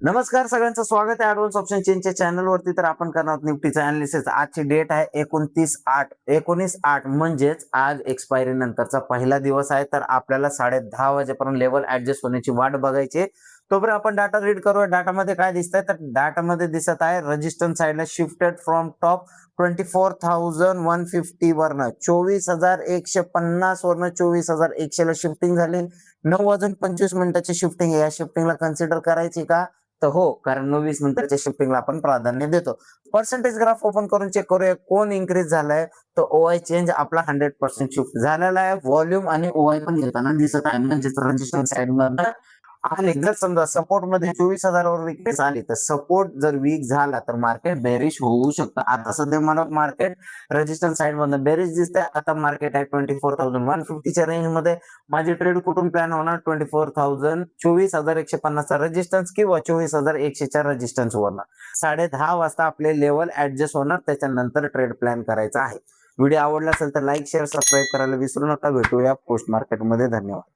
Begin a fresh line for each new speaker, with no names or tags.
नमस्कार, सगळ्यांचं स्वागत आहे ॲडव्हान्स ऑप्शन चेनच्या चॅनलवरती. तर आपण करणार आहोत निफ्टीचं अनालिसिस. आजची डेट आहे 29/8 म्हणजेच आज एक्सपायरी नंतरचा पहिला दिवस आहे. तर आपल्याला 10:30 वाजेपर्यंत लेवल ऍडजस्ट होण्याची वाट बघायची आहे. तोपर्यंत आपण डाटा रीड करूया. डाटामध्ये काय दिसतंय, तर डाटामध्ये दिसत आहे रेजिस्टन्स साईडला शिफ्टेड फ्रॉम टॉप 24,150 वरनं 24,150 वरनं 24,100 ला शिफ्टिंग झाली. 9:25 शिफ्टिंग आहे. या शिफ्टिंगला कन्सिडर करायची का? तर हो, कारण 20 नंतरच्या शिफ्टिंगला आपण प्राधान्य देतो. पर्सेंटेज ग्राफ ओपन करून चेक करूया कोण इन्क्रीज झालाय. तर ओआय चेंज आपला 100% शिफ्ट झालेला आहे. व्हॉल्यूम आणि ओआय पण घेताना दिसत आहे. म्हणजेच रजिस्टन्स साइड मध्ये. आणि जर समजा सपोर्ट मध्ये 24,000 वर विकनेस आली, तर सपोर्ट जर वीक झाला तर मार्केट बेरिश होऊ शकतं. आता सध्या मला मार्केट रेजिस्टन्स साइड मधून बेरिश दिसतंय. आता मार्केट आहे 24,150 च्या रेंज मध्ये. माझी ट्रेड कुठून प्लॅन होणार? 24,150 चा रेजिस्टन्स किंवा 24,100 च्या रेजिस्टन्स वरनं 10:30 वाजता आपले लेवल ऍडजस्ट होणार. त्याच्यानंतर ट्रेड प्लॅन करायचा आहे. व्हिडिओ आवडला असेल तर लाईक, शेअर, सबस्क्राईब करायला विसरू नका. भेटूया पोस्ट मार्केटमध्ये. धन्यवाद.